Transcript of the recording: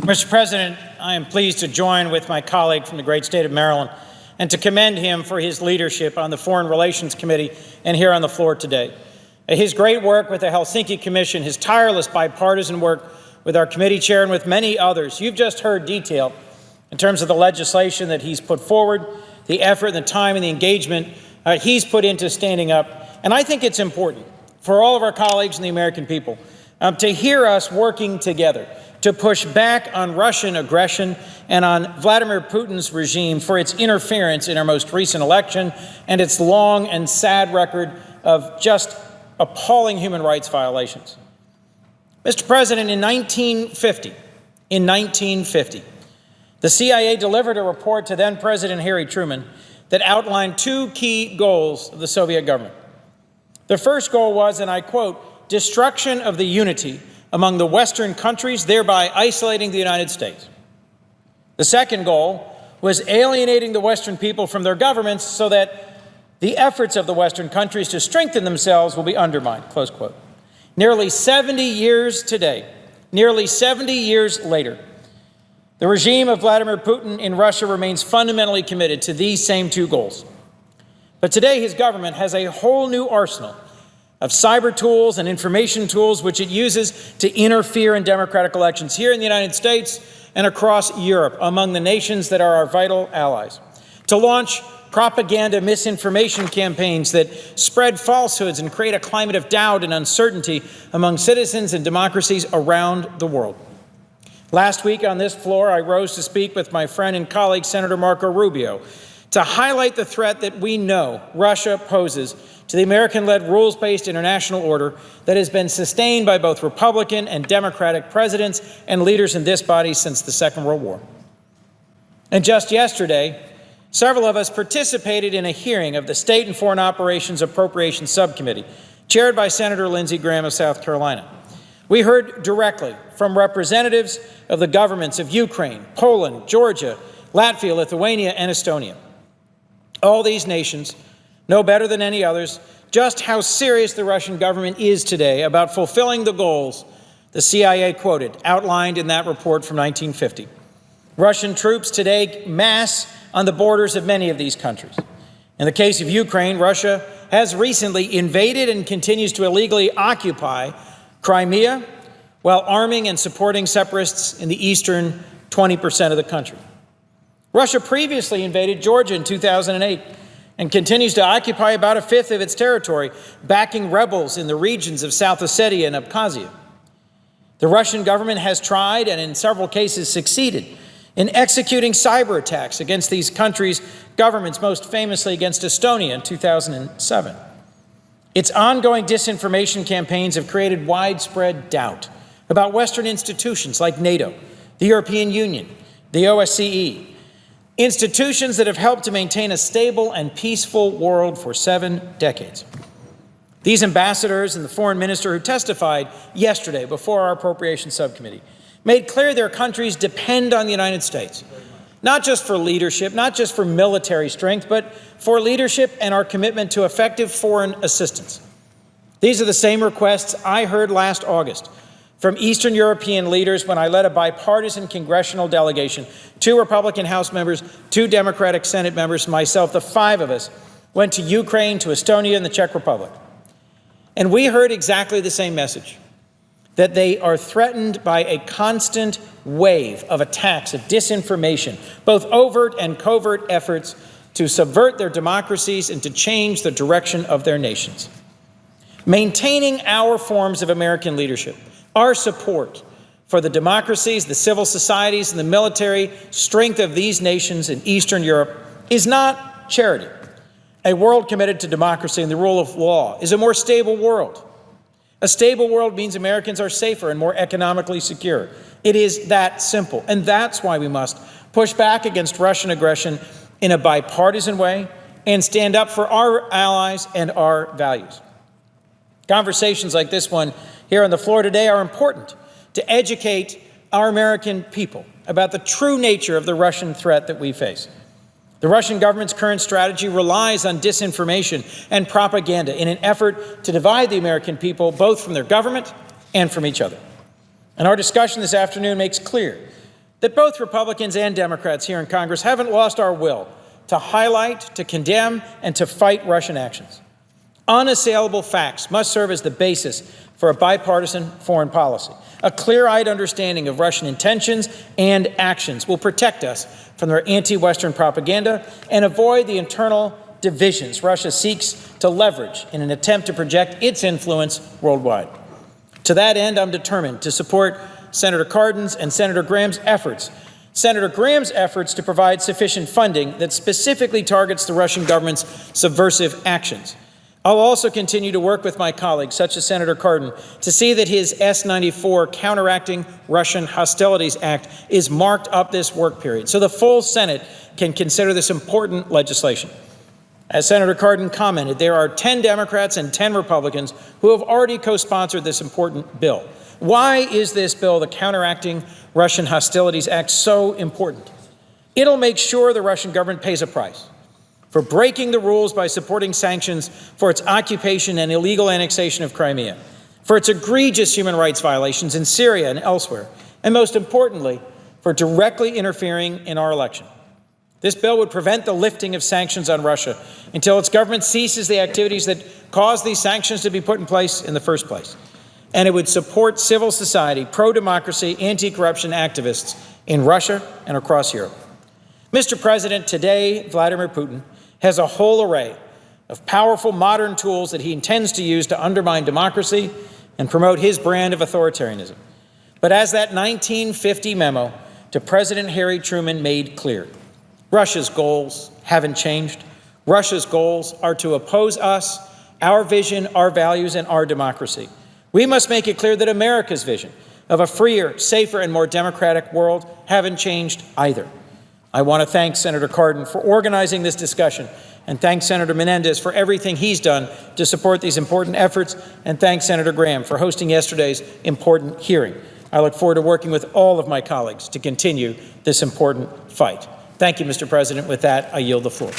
Mr. President, I am pleased to join with my colleague from the great state of Maryland and to commend him for his leadership on the Foreign Relations Committee and here on the floor today. His great work with the Helsinki Commission, his tireless bipartisan work with our committee chair and with many others. You've just heard detail in terms of the legislation that he's put forward, the effort, the time, and the engagement he's put into standing up. And I think it's important for all of our colleagues and the American people to hear us working together to push back on Russian aggression and on Vladimir Putin's regime for its interference in our most recent election and its long and sad record of just appalling human rights violations. Mr. President, in 1950, the CIA delivered a report to then President Harry Truman that outlined two key goals of the Soviet government. The first goal was, and I quote, destruction of the unity among the Western countries, thereby isolating the United States. The second goal was alienating the Western people from their governments so that the efforts of the Western countries to strengthen themselves will be undermined, close quote. Nearly 70 years today, nearly 70 years later, the regime of Vladimir Putin in Russia remains fundamentally committed to these same two goals. But today his government has a whole new arsenal of cyber tools and information tools which it uses to interfere in democratic elections here in the United States and across Europe among the nations that are our vital allies, to launch propaganda misinformation campaigns that spread falsehoods and create a climate of doubt and uncertainty among citizens and democracies around the world. Last week on this floor, I rose to speak with my friend and colleague, Senator Marco Rubio, to highlight the threat that we know Russia poses to the American-led rules-based international order that has been sustained by both Republican and Democratic presidents and leaders in this body since the Second World War. And just yesterday, several of us participated in a hearing of the State and Foreign Operations Appropriations Subcommittee, chaired by Senator Lindsey Graham of South Carolina. We heard directly from representatives of the governments of Ukraine, Poland, Georgia, Latvia, Lithuania, and Estonia. All these nations know better than any others just how serious the Russian government is today about fulfilling the goals the CIA quoted, outlined in that report from 1950. Russian troops today mass on the borders of many of these countries. In the case of Ukraine, Russia has recently invaded and continues to illegally occupy Crimea while arming and supporting separatists in the eastern 20% of the country. Russia previously invaded Georgia in 2008 and continues to occupy about a fifth of its territory, backing rebels in the regions of South Ossetia and Abkhazia. The Russian government has tried and in several cases succeeded in executing cyber attacks against these countries' governments, most famously against Estonia in 2007. Its ongoing disinformation campaigns have created widespread doubt about Western institutions like NATO, the European Union, the OSCE, institutions that have helped to maintain a stable and peaceful world for 7 decades. These ambassadors and the foreign minister who testified yesterday before our Appropriations Subcommittee made clear their countries depend on the United States, not just for leadership, not just for military strength, but for leadership and our commitment to effective foreign assistance. These are the same requests I heard last August from Eastern European leaders when I led a bipartisan congressional delegation, 2 Republican House members, 2 Democratic Senate members, myself, the 5 of us, went to Ukraine, to Estonia, and the Czech Republic. And we heard exactly the same message, that they are threatened by a constant wave of attacks, of disinformation, both overt and covert efforts to subvert their democracies and to change the direction of their nations. Maintaining our forms of American leadership, our support for the democracies, the civil societies, and the military strength of these nations in Eastern Europe is not charity. A world committed to democracy and the rule of law is a more stable world. A stable world means Americans are safer and more economically secure. It is that simple. And that's why we must push back against Russian aggression in a bipartisan way and stand up for our allies and our values. Conversations like this one here on the floor today are important to educate our American people about the true nature of the Russian threat that we face. The Russian government's current strategy relies on disinformation and propaganda in an effort to divide the American people both from their government and from each other. And our discussion this afternoon makes clear that both Republicans and Democrats here in Congress haven't lost our will to highlight, to condemn, and to fight Russian actions. Unassailable facts must serve as the basis for a bipartisan foreign policy. A clear-eyed understanding of Russian intentions and actions will protect us from their anti-Western propaganda and avoid the internal divisions Russia seeks to leverage in an attempt to project its influence worldwide. To that end, I'm determined to support Senator Cardin's and Senator Graham's efforts. Senator Graham's efforts to provide sufficient funding that specifically targets the Russian government's subversive actions. I'll also continue to work with my colleagues, such as Senator Cardin, to see that his S-94 Counteracting Russian Hostilities Act is marked up this work period, so the full Senate can consider this important legislation. As Senator Cardin commented, there are 10 Democrats and 10 Republicans who have already co-sponsored this important bill. Why is this bill, the Counteracting Russian Hostilities Act, so important? It'll make sure the Russian government pays a price for breaking the rules by supporting sanctions for its occupation and illegal annexation of Crimea, for its egregious human rights violations in Syria and elsewhere, and most importantly, for directly interfering in our election. This bill would prevent the lifting of sanctions on Russia until its government ceases the activities that caused these sanctions to be put in place in the first place. And it would support civil society, pro-democracy, anti-corruption activists in Russia and across Europe. Mr. President, today, Vladimir Putin has a whole array of powerful modern tools that he intends to use to undermine democracy and promote his brand of authoritarianism. But as that 1950 memo to President Harry Truman made clear, Russia's goals haven't changed. Russia's goals are to oppose us, our vision, our values, and our democracy. We must make it clear that America's vision of a freer, safer, and more democratic world haven't changed either. I want to thank Senator Cardin for organizing this discussion, and thank Senator Menendez for everything he's done to support these important efforts, and thank Senator Graham for hosting yesterday's important hearing. I look forward to working with all of my colleagues to continue this important fight. Thank you, Mr. President. With that, I yield the floor.